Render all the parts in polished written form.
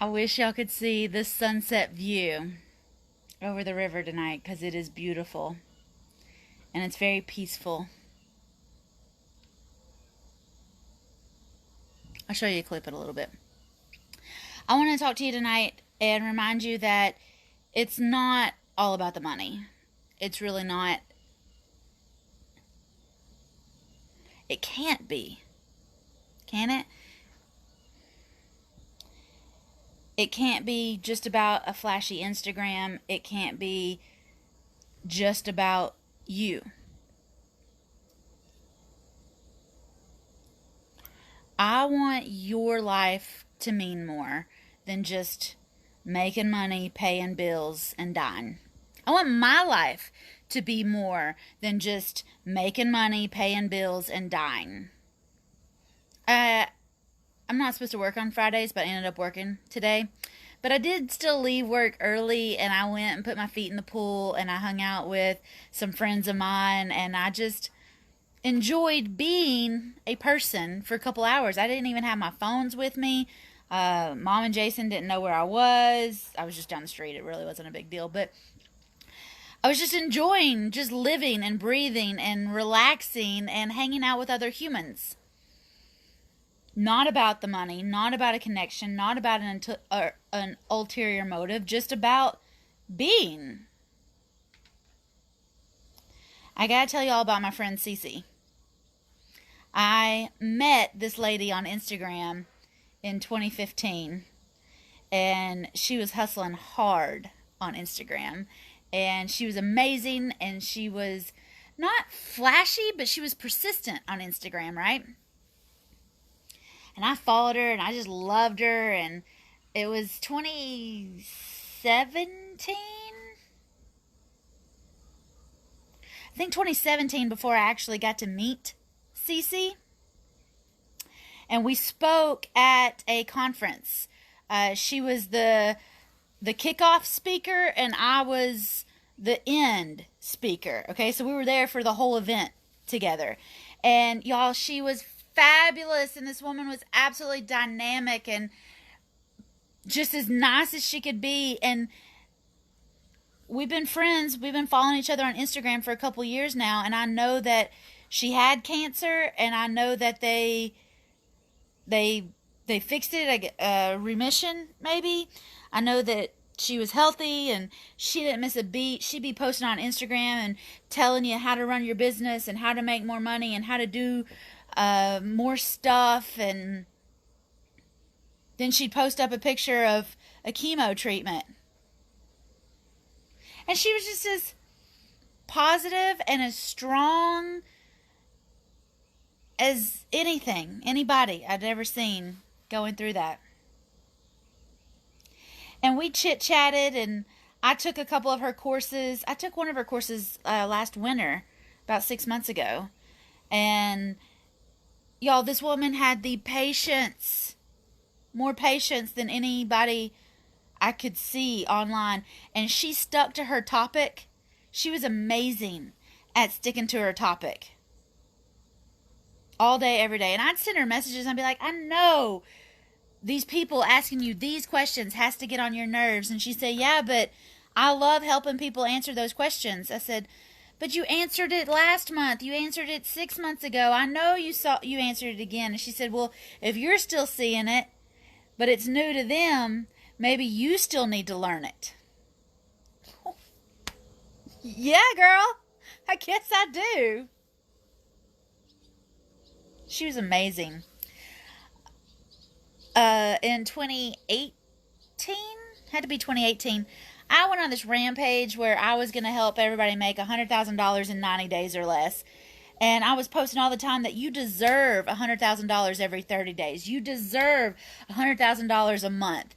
I wish y'all could see the sunset view over the river tonight because it is beautiful and it's very peaceful. I'll show you a clip in a little bit. I want to talk to you tonight and remind you that it's not all about the money. It's really not. It can't be. Can it? It can't be just about a flashy Instagram. It can't be just about you. I want your life to mean more than just making money, paying bills, and dying. I want my life to be more than just making money, paying bills, and dying. I'm not supposed to work on Fridays, but I ended up working today. But I did still leave work early, and I went and put my feet in the pool, and I hung out with some friends of mine, and I just enjoyed being a person for a couple hours. I didn't even have my phones with me. Mom and Jason didn't know where I was. I was just down the street. It really wasn't a big deal. But I was just enjoying just living and breathing and relaxing and hanging out with other humans. Not about the money, not about a connection, not about an ulterior motive, just about being. I gotta tell you all about my friend Cece. I met this lady on Instagram in 2015, and she was hustling hard on Instagram, and she was amazing, and she was not flashy, but she was persistent on Instagram, right? And I followed her, and I just loved her, and it was 2017? I think 2017 before I actually got to meet Cece. And we spoke at a conference. She was the kickoff speaker, and I was the end speaker. Okay, so we were there for the whole event together. And y'all, she was fabulous, and this woman was absolutely dynamic and just as nice as she could be. And we've been friends. We've been following each other on Instagram for a couple years now, and I know that she had cancer, and I know that they fixed it, remission maybe. I know that she was healthy and she didn't miss a beat. She'd be posting on Instagram and telling you how to run your business and how to make more money and how to do more stuff. And then she'd post up a picture of a chemo treatment. And she was just as positive and as strong as anybody I'd ever seen going through that. And we chit-chatted, and I took a couple of her courses. I took one of her courses last winter, about 6 months ago. And y'all, this woman had the patience, more patience than anybody I could see online. And she stuck to her topic. She was amazing at sticking to her topic. All day, every day. And I'd send her messages and I'd be like, I know these people asking you these questions has to get on your nerves. And she'd say, yeah, but I love helping people answer those questions. I said, but you answered it last month. You answered it 6 months ago. I know you answered it again. And she said, well, if you're still seeing it, but it's new to them, maybe you still need to learn it. Yeah, girl. I guess I do. She was amazing. In 2018, had to be 2018, I went on this rampage where I was going to help everybody make $100,000 in 90 days or less. And I was posting all the time that you deserve $100,000 every 30 days. You deserve $100,000 a month.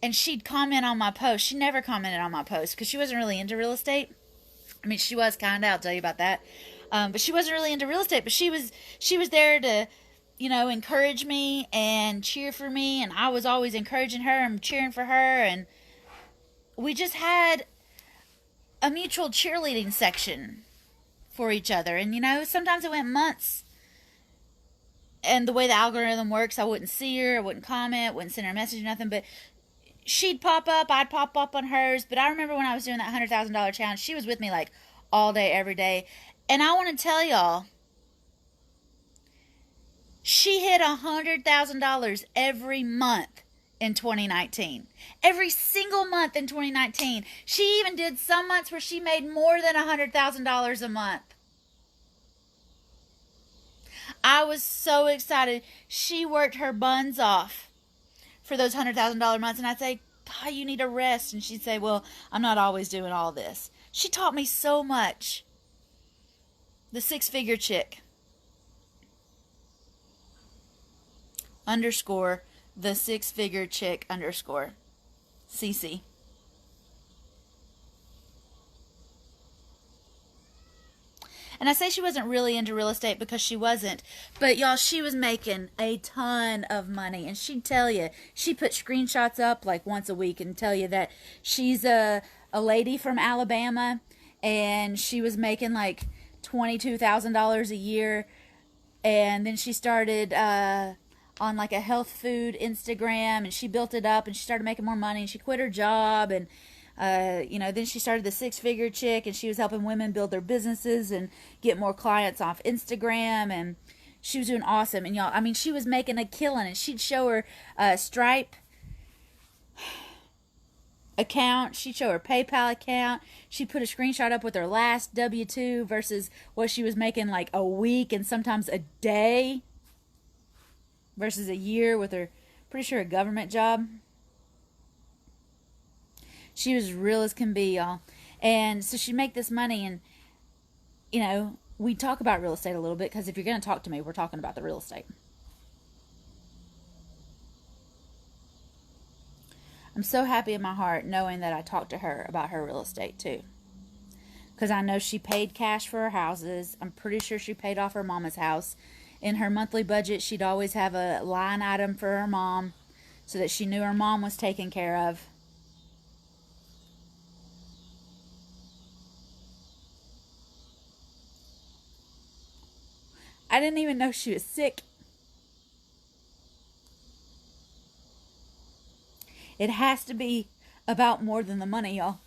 And she'd comment on my post. She never commented on my post because she wasn't really into real estate. I mean, she was kind of, I'll tell you about that. But she wasn't really into real estate. But she was there to, encourage me and cheer for me. And I was always encouraging her and cheering for her. And we just had a mutual cheerleading section for each other. And, sometimes it went months. And the way the algorithm works, I wouldn't see her, I wouldn't comment, wouldn't send her a message or nothing. But she'd pop up, I'd pop up on hers. But I remember when I was doing that $100,000 challenge, she was with me like all day, every day. And I want to tell y'all, she hit $100,000 every month in 2019. Every single month in 2019. She even did some months where she made more than $100,000 a month. I was so excited. She worked her buns off for those $100,000 months, and I'd say, God, you need a rest. And she'd say, well, I'm not always doing all this. She taught me so much. The six-figure chick. Underscore the six-figure chick underscore CC. And I say she wasn't really into real estate because she wasn't. But y'all, she was making a ton of money. And she'd tell you, she put screenshots up like once a week and tell you that she's a lady from Alabama. And she was making like $22,000 a year. And then she started on like a health food Instagram. And she built it up and she started making more money. And she quit her job and then she started the six-figure chick, and she was helping women build their businesses and get more clients off Instagram, and she was doing awesome. And y'all, I mean, she was making a killing, and she'd show her Stripe account, she'd show her PayPal account, she'd put a screenshot up with her last W-2 versus what she was making like a week and sometimes a day versus a year with her, pretty sure, a government job. She was real as can be, y'all. And so she'd make this money, and, we talk about real estate a little bit, because if you're going to talk to me, we're talking about the real estate. I'm so happy in my heart knowing that I talked to her about her real estate, too. Because I know she paid cash for her houses. I'm pretty sure she paid off her mama's house. In her monthly budget, she'd always have a line item for her mom so that she knew her mom was taken care of. I didn't even know she was sick. It has to be about more than the money, y'all.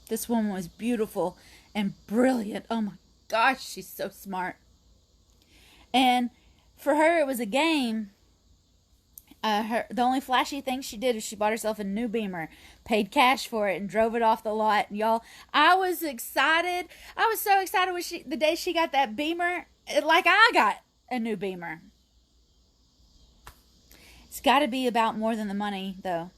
This woman was beautiful and brilliant. Oh my gosh, she's so smart. And for her, it was a game. The only flashy thing she did is she bought herself a new Beamer, paid cash for it, and drove it off the lot. And y'all, I was excited. I was so excited when the day she got that Beamer, like I got a new Beamer. It's got to be about more than the money, though.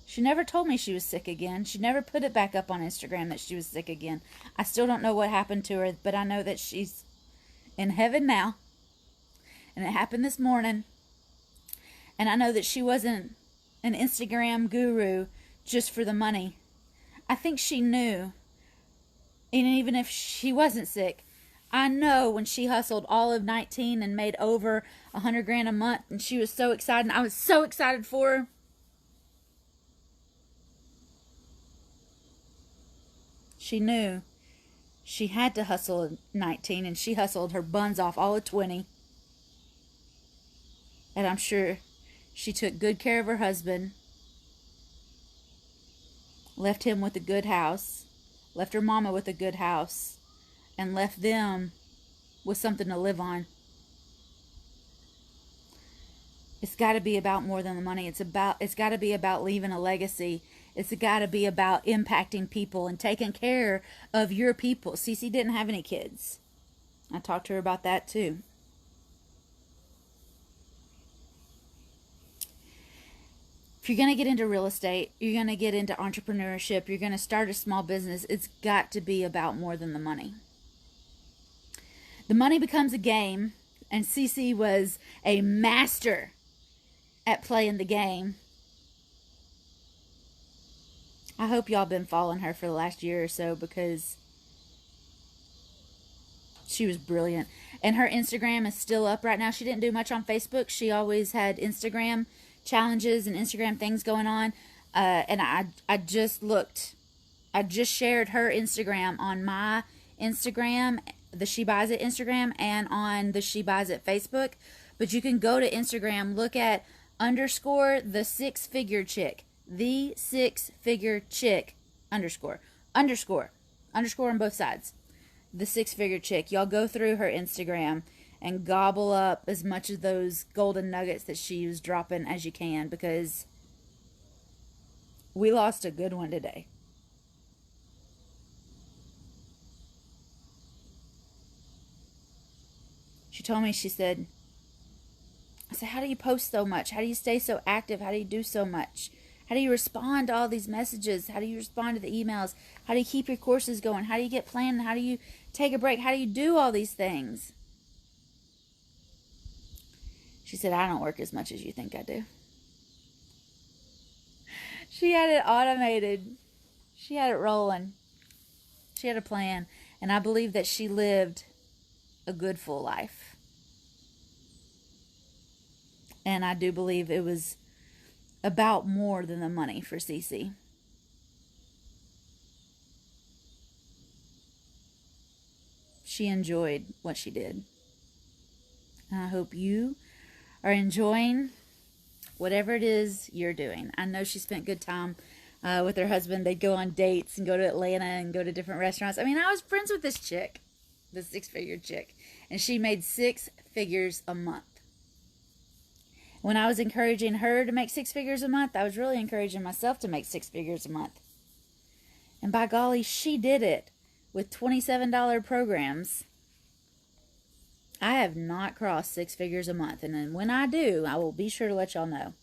She never told me she was sick again. She never put it back up on Instagram that she was sick again. I still don't know what happened to her, but I know that she's in heaven now. And it happened this morning. And I know that she wasn't an Instagram guru just for the money. I think she knew. And even if she wasn't sick, I know when she hustled all of 19 and made over $100,000 a month, and she was so excited. And I was so excited for her. She knew she had to hustle at 19, and she hustled her buns off all of 20. And I'm sure she took good care of her husband, left him with a good house, left her mama with a good house, and left them with something to live on. It's got to be about more than the money. It's got to be about leaving a legacy. It's got to be about impacting people and taking care of your people. Cece didn't have any kids. I talked to her about that too. If you're going to get into real estate, you're going to get into entrepreneurship, you're going to start a small business, it's got to be about more than the money. The money becomes a game, and Cece was a master at playing the game. I hope y'all been following her for the last year or so, because she was brilliant. And her Instagram is still up right now. She didn't do much on Facebook. She always had Instagram challenges and Instagram things going on. And I just looked. I just shared her Instagram on my Instagram, the She Buys It Instagram, and on the She Buys It Facebook, But you can go to Instagram, look at underscore the six figure chick. The six figure chick underscore. Underscore. Underscore on both sides. The six figure chick. Y'all go through her Instagram and gobble up as much of those golden nuggets that she was dropping as you can, because we lost a good one today. She told me, she said, I said, how do you post so much? How do you stay so active? How do you do so much? How do you respond to all these messages? How do you respond to the emails? How do you keep your courses going? How do you get planned? How do you take a break? How do you do all these things? She said, I don't work as much as you think I do. She had it automated. She had it rolling. She had a plan. And I believe that she lived a good full life. And I do believe it was about more than the money for Cece. She enjoyed what she did. And I hope you are enjoying whatever it is you're doing. I know she spent good time with her husband. They'd go on dates and go to Atlanta and go to different restaurants. I mean, I was friends with this chick, the six-figure chick, and she made 6 figures a month. When I was encouraging her to make 6 figures a month, I was really encouraging myself to make 6 figures a month. And by golly, she did it with $27 programs. I have not crossed 6 figures a month, and then when I do, I will be sure to let y'all know.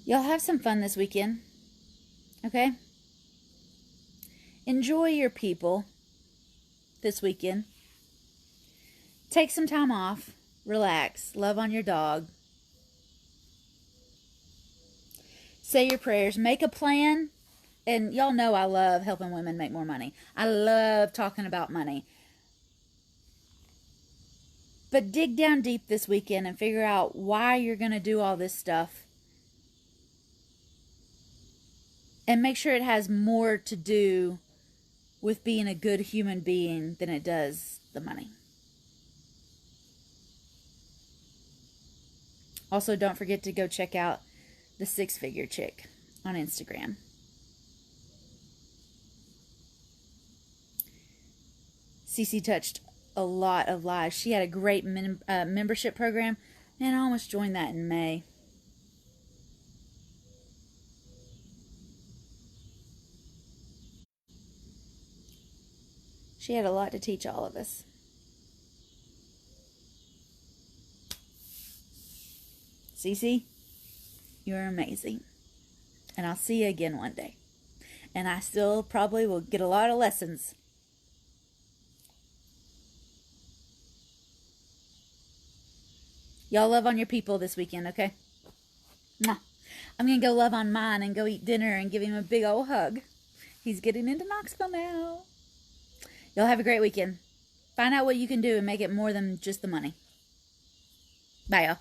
Y'all have some fun this weekend, okay? Enjoy your people this weekend. Take some time off, relax, love on your dog. Say your prayers, make a plan. And y'all know I love helping women make more money. I love talking about money. But dig down deep this weekend and figure out why you're going to do all this stuff. And make sure it has more to do with being a good human being than it does the money. Also, don't forget to go check out the 6-figure chick on Instagram. Cece touched a lot of lives. She had a great membership program. Man, I almost joined that in May. She had a lot to teach all of us. Cece, you're amazing. And I'll see you again one day. And I still probably will get a lot of lessons. Y'all love on your people this weekend, okay? Mwah. I'm going to go love on mine and go eat dinner and give him a big old hug. He's getting into Knoxville now. Y'all have a great weekend. Find out what you can do and make it more than just the money. Bye, y'all.